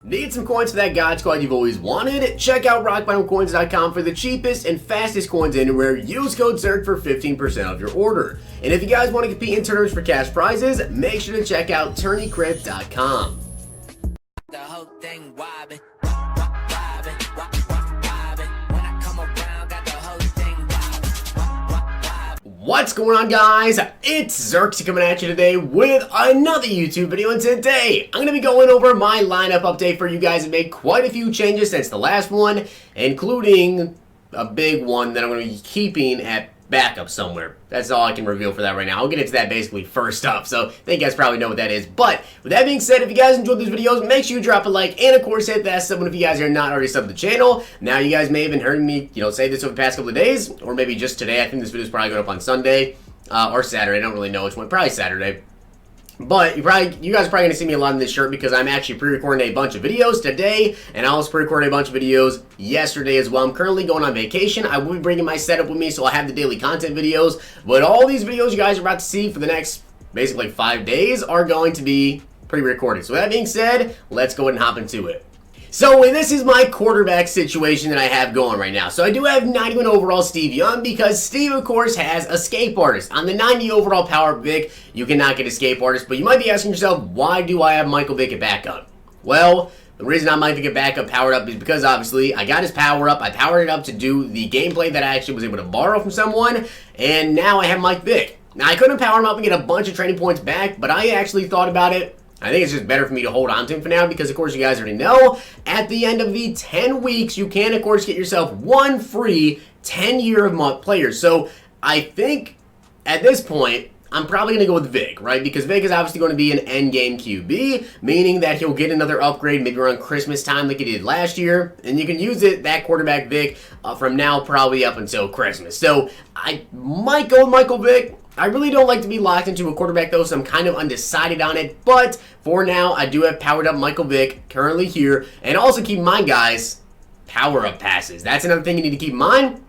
Need some coins for that God Squad you've always wanted? Check out rockbottomcoins.com for the cheapest and fastest coins anywhere. Use code ZIRK for 15% off your order. And if you guys want to compete in tournaments for cash prizes, make sure to check out tourneycrypt.com. The whole thing wobbin'. What's going on, guys? It's Zirksee coming at you today with another YouTube video, and today I'm going to be going over my lineup update for you guys and made quite a few changes since the last one, including a big one that I'm going to be keeping at backup somewhere. That's all I can reveal for that right now. I'll get into that basically first up, so I think you guys probably know what that is. But with that being said, if you guys enjoyed these videos, make sure you drop a like and of course hit that sub button if you guys are not already subbed to the channel. Now you guys may have been hearing me, say this over the past couple of days, or maybe just today. I think this video is probably going up on Sunday or Saturday. I don't really know which one. Probably Saturday. But you guys are probably going to see me a lot in this shirt because I'm actually pre-recording a bunch of videos today, and I also pre-recorded a bunch of videos yesterday as well. I'm currently going on vacation. I will be bringing my setup with me, so I'll have the daily content videos. But all these videos you guys are about to see for the next, basically 5 days, are going to be pre-recorded. So with that being said, let's go ahead and hop into it. So this is my quarterback situation that I have going right now. So I do have 91 overall Steve Young because Steve, of course, has Escape Artist. On the 90 overall Power Vic, you cannot get Escape Artist, but you might be asking yourself, why do I have Michael Vick at backup? Well, the reason I might get backup powered up is because obviously I got his power up. I powered it up to do the gameplay that I actually was able to borrow from someone, and now I have Mike Vick. Now I couldn't power him up and get a bunch of training points back, but I actually thought about it. I think it's just better for me to hold on to him for now because, of course, you guys already know, at the end of the 10 weeks, you can, of course, get yourself one free 10-year of month player. So I think at this point, I'm probably going to go with Vic, right? Because Vic is obviously going to be an endgame QB, meaning that he'll get another upgrade maybe around Christmas time like he did last year. And you can use that quarterback Vic from now probably up until Christmas. So I might go with Michael Vick. I really don't like to be locked into a quarterback though, so I'm kind of undecided on it. But for now, I do have powered up Michael Vick currently here. And also keep in mind, guys, power up passes. That's another thing you need to keep in mind,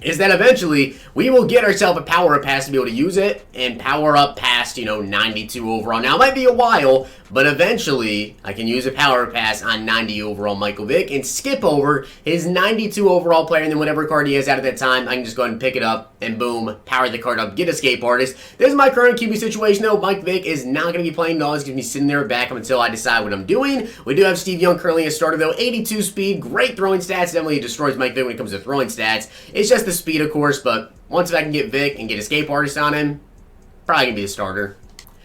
is that eventually we will get ourselves a power up pass to be able to use it and power up past, 92 overall. Now, it might be a while, but eventually I can use a power pass on 90 overall Michael Vick and skip over his 92 overall player, and then whatever card he has out at that time, I can just go ahead and pick it up and boom, power the card up, get Escape Artist. This is my current QB situation though. Mike Vick is not going to be playing no. He's going to be sitting there back up until I decide what I'm doing. We do have Steve Young currently a starter though, 82 speed, great throwing stats. Definitely destroys Mike Vick when it comes to throwing stats. It's just the speed, of course, but once I can get Vic and get Escape Artist on him, probably going to be a starter.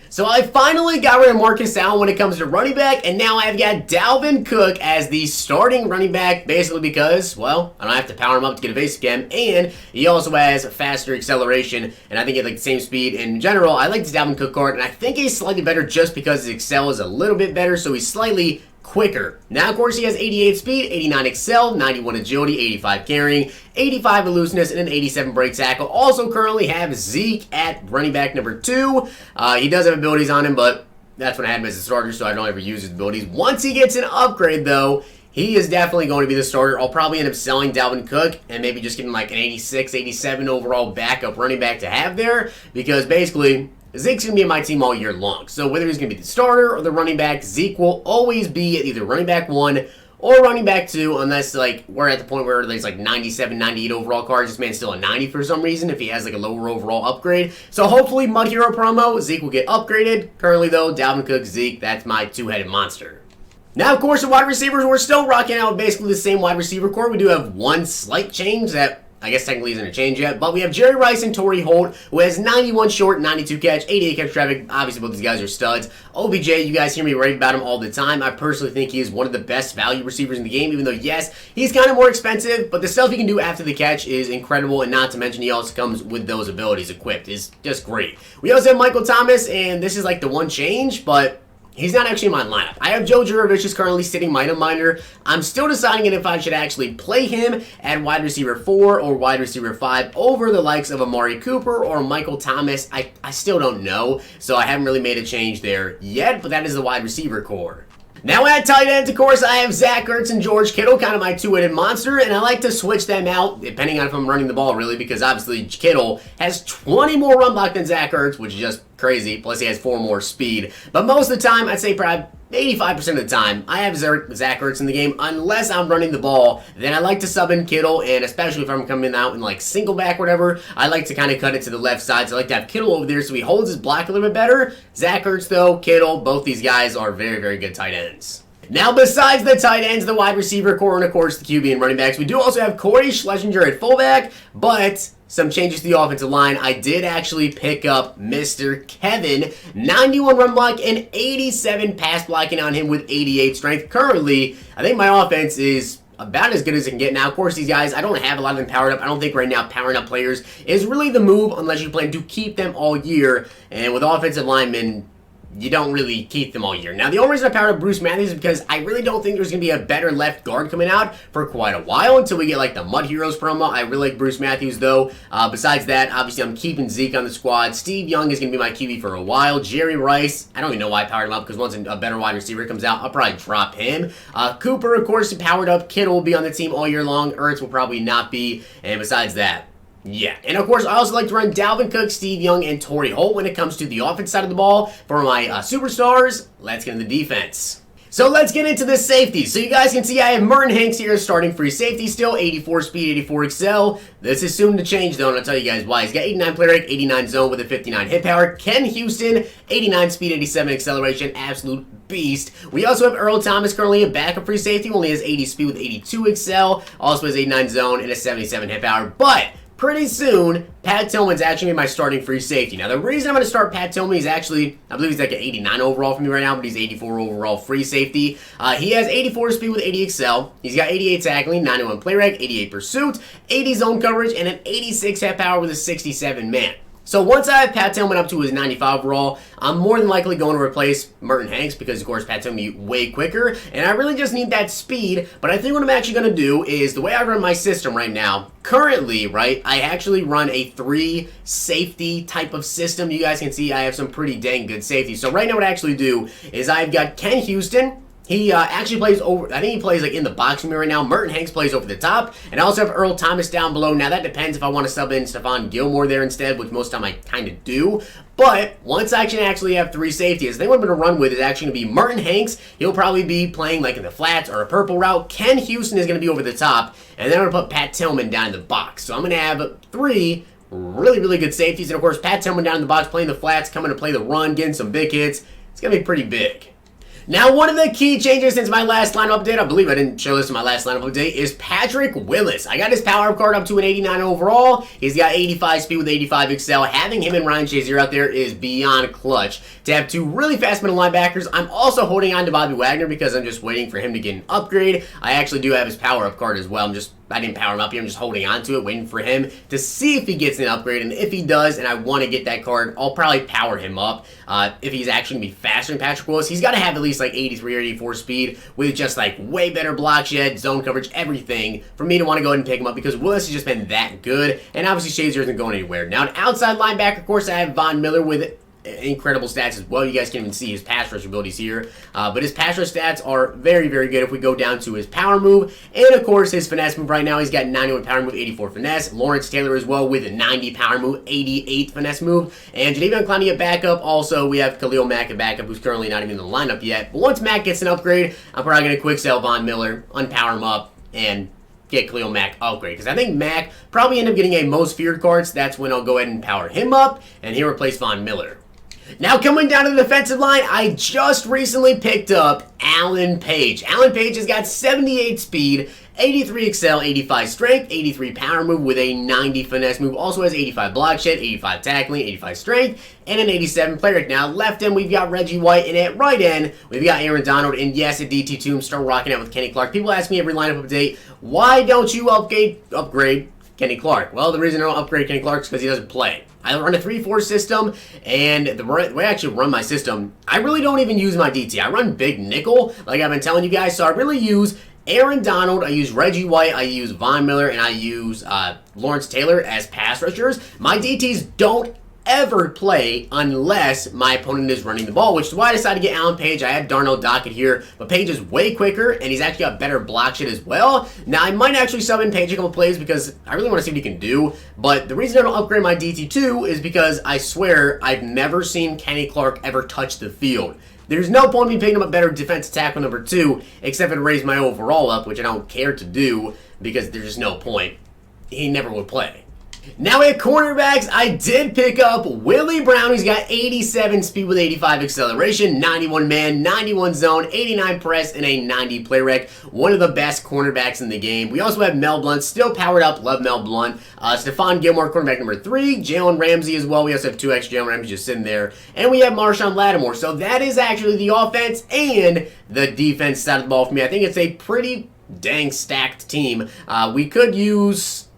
So I finally got rid of Marcus Allen when it comes to running back, and now I've got Dalvin Cook as the starting running back, basically because, well, I don't have to power him up to get a base again, and he also has faster acceleration, and I think he has the same speed. In general, I like this Dalvin Cook card, and I think he's slightly better just because his excel is a little bit better, so he's slightly quicker. Now, of course, he has 88 speed, 89 excel, 91 agility, 85 carrying, 85 elusiveness, and an 87 break tackle. Also currently have Zeke at running back number 2. He does have abilities on him, but that's when I had him as a starter, so I don't ever use his abilities. Once he gets an upgrade, though, he is definitely going to be the starter. I'll probably end up selling Dalvin Cook and maybe just getting like an 86, 87 overall backup running back to have there, because basically Zeke's going to be in my team all year long. So whether he's going to be the starter or the running back, Zeke will always be at either running back 1 or running back 2, unless we're at the point where there's 97, 98 overall cards. This man's still a 90 for some reason if he has a lower overall upgrade. So hopefully Mud Hero promo, Zeke will get upgraded. Currently though, Dalvin Cook, Zeke, that's my two-headed monster. Now, of course, the wide receivers, we're still rocking out basically the same wide receiver core. We do have one slight change that I guess technically isn't a change yet, but we have Jerry Rice and Torrey Holt, who has 91 short, 92 catch, 88 catch traffic. Obviously, both these guys are studs. OBJ, you guys hear me rave about him all the time. I personally think he is one of the best value receivers in the game, even though, yes, he's kind of more expensive, but the stuff he can do after the catch is incredible, and not to mention he also comes with those abilities equipped. It's just great. We also have Michael Thomas, and this is the one change, but he's not actually in my lineup. I have Joe Jurevich is currently sitting minor. I'm still deciding if I should actually play him at wide receiver 4 or wide receiver 5 over the likes of Amari Cooper or Michael Thomas. I still don't know, so I haven't really made a change there yet, but that is the wide receiver core. Now at tight end, of course, I have Zach Ertz and George Kittle, kind of my two-headed monster, and I like to switch them out, depending on if I'm running the ball, really, because obviously Kittle has 20 more run block than Zach Ertz, which is just crazy, plus he has 4 more speed. But most of the time, I'd say probably 85% of the time, I have Zach Ertz in the game. Unless I'm running the ball, then I like to sub in Kittle, and especially if I'm coming out in like single back or whatever, I like to kind of cut it to the left side. So I like to have Kittle over there so he holds his block a little bit better. Zach Ertz though, Kittle, both these guys are very, very good tight ends. Now, besides the tight ends, the wide receiver core, and of course the QB and running backs, we do also have Corey Schlesinger at fullback, but some changes to the offensive line. I did actually pick up Mr. Kevin, 91 run block and 87 pass blocking on him with 88 strength. Currently, I think my offense is about as good as it can get. Now, of course, these guys, I don't have a lot of them powered up. I don't think right now powering up players is really the move unless you plan to keep them all year. And with offensive linemen, you don't really keep them all year. Now, the only reason I powered up Bruce Matthews is because I really don't think there's going to be a better left guard coming out for quite a while until we get like the Mud Heroes promo. I really like Bruce Matthews though. Besides that, obviously I'm keeping Zeke on the squad. Steve Young is going to be my QB for a while. Jerry Rice, I don't even know why I powered him up because once a better wide receiver comes out, I'll probably drop him. Cooper, of course, powered up. Kittle will be on the team all year long. Ertz will probably not be. And besides that, yeah, and of course, I also like to run Dalvin Cook, Steve Young, and Torrey Holt when it comes to the offense side of the ball. For my superstars, let's get into the defense. So let's get into the safety. So you guys can see I have Merton Hanks here starting free safety still, 84 speed, 84 excel. This is soon to change though, and I'll tell you guys why. He's got 89 play rate, 89 zone with a 59 hit power. Ken Houston, 89 speed, 87 acceleration, absolute beast. We also have Earl Thomas currently a backup free safety, only has 80 speed with 82 excel, also has 89 zone and a 77 hit power, but pretty soon, Pat Tillman's actually my starting free safety. Now, the reason I'm going to start Pat Tillman is actually, I believe he's like an 89 overall for me right now, but he's 84 overall free safety. He has 84 speed with 80 excel. He's got 88 tackling, 91 play rec, 88 pursuit, 80 zone coverage, and an 86 hit power with a 67 man. So once I have Pat Tillman up to his 95 overall, I'm more than likely going to replace Merton Hanks because, of course, Pat Tillman will be way quicker, and I really just need that speed. But I think what I'm actually going to do is the way I run my system right now, currently, right, I actually run a 3 safety type of system. You guys can see I have some pretty dang good safety. So right now what I actually do is I've got Ken Houston. He actually plays over, I think he plays like in the box with me right now. Merton Hanks plays over the top. And I also have Earl Thomas down below. Now that depends if I want to sub in Stephon Gilmore there instead, which most of the time I kind of do. But once I can actually have 3 safeties, the thing I'm going to run with is actually going to be Merton Hanks. He'll probably be playing like in the flats or a purple route. Ken Houston is going to be over the top. And then I'm going to put Pat Tillman down in the box. So I'm going to have 3 really, really good safeties. And of course, Pat Tillman down in the box playing the flats, coming to play the run, getting some big hits. It's going to be pretty big. Now, one of the key changes since my last lineup update, I believe I didn't show this in my last lineup update, is Patrick Willis. I got his power up card up to an 89 overall. He's got 85 speed with 85 excel. Having him and Ryan Shazier out there is beyond clutch. To have 2 really fast middle linebackers, I'm also holding on to Bobby Wagner because I'm just waiting for him to get an upgrade. I actually do have his power up card as well. I didn't power him up here. I'm just holding on to it, waiting for him to see if he gets an upgrade. And if he does, and I want to get that card, I'll probably power him up. If he's actually going to be faster than Patrick Willis, he's got to have at least like 83 or 84 speed with just like way better block shed, zone coverage, everything for me to want to go ahead and pick him up because Willis has just been that good. And obviously Shazier isn't going anywhere. Now, an outside linebacker, of course, I have Von Miller with incredible stats as well. You guys can't even see his pass rush abilities here. But his pass rush stats are very, very good if we go down to his power move. And, of course, his finesse move right now. He's got 91 power move, 84 finesse. Lawrence Taylor as well with a 90 power move, 88 finesse move. And Jadeveon Clowney at backup. Also, we have Khalil Mack at backup, who's currently not even in the lineup yet. But once Mack gets an upgrade, I'm probably going to quick sell Von Miller, unpower him up, and get Khalil Mack upgrade. Because I think Mack probably end up getting a most feared card, so that's when I'll go ahead and power him up, and he'll replace Von Miller. Now, coming down to the defensive line, I just recently picked up Alan Page. Alan Page has got 78 speed, 83 excel, 85 strength, 83 power move with a 90 finesse move. Also has 85 block shed, 85 tackling, 85 strength, and an 87 play rate. Now, left end, we've got Reggie White, and at right end, we've got Aaron Donald. And yes, at DT2, I'm still rocking out with Kenny Clark. People ask me every lineup update, why don't you upgrade Kenny Clark? Well, the reason I don't upgrade Kenny Clark is because he doesn't play. I run a 3-4 system, and the way I actually run my system, I really don't even use my DT. I run big nickel, like I've been telling you guys, so I really use Aaron Donald, I use Reggie White, I use Von Miller, and I use Lawrence Taylor as pass rushers. My DTs don't ever play unless my opponent is running the ball, which is why I decided to get Alan Page. I had Darnell Dockett here, but Page is way quicker, and he's actually got better block shit as well. Now, I might actually sub in Page a couple plays because I really want to see what he can do, but the reason I don't upgrade my DT2 is because I swear I've never seen Kenny Clark ever touch the field. there's no point in me picking up a better defensive tackle number 2, except for to raise my overall up, which I don't care to do because there's just no point. He never would play. Now at cornerbacks, I did pick up Willie Brown. He's got 87 speed with 85 acceleration, 91 man, 91 zone, 89 press, and a 90 play rec. One of the best cornerbacks in the game. We also have Mel Blount, still powered up. Love Mel Blount. Stephon Gilmore, cornerback number 3. Jalen Ramsey as well. We also have 2x Jalen Ramsey just sitting there. And we have Marshawn Lattimore. So that is actually the offense and the defense side of the ball for me. I think it's a pretty dang stacked team. We could use,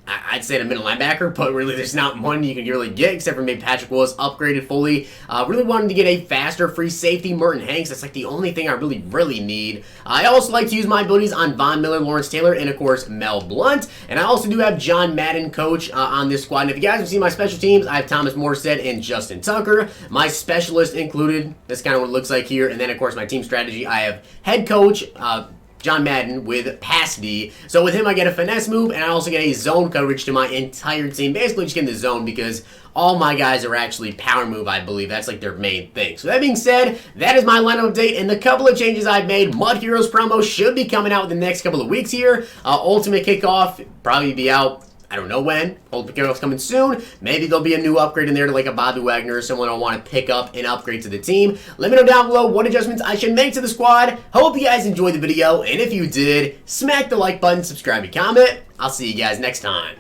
I'd say a middle linebacker, but really there's not one you can really get except for maybe Patrick Willis upgraded fully. Really wanted to get a faster free safety, Merton Hanks. That's like the only thing I really need. I also like to use my abilities on Von Miller, Lawrence Taylor, and of course Mel Blount. And I also do have John Madden coach on this squad. And if you guys have seen my special teams, I have Thomas Morstead and Justin Tucker. My specialist included, that's kind of what it looks like here. And then of course my team strategy, I have head coach, John Madden with pass D. So with him, I get a finesse move, and I also get a zone coverage to my entire team. Basically, just getting the zone because all my guys are actually power move, I believe. That's like their main thing. So that being said, that is my lineup update and the couple of changes I've made. Mud Heroes promo should be coming out within the next couple of weeks here. Ultimate Kickoff probably be out, I don't know when. Ultimate Kickoff's coming soon. Maybe there'll be a new upgrade in there to like a Bobby Wagner or someone I want to pick up and upgrade to the team. Let me know down below what adjustments I should make to the squad. Hope you guys enjoyed the video, and if you did, smack the like button, subscribe, and comment. I'll see you guys next time.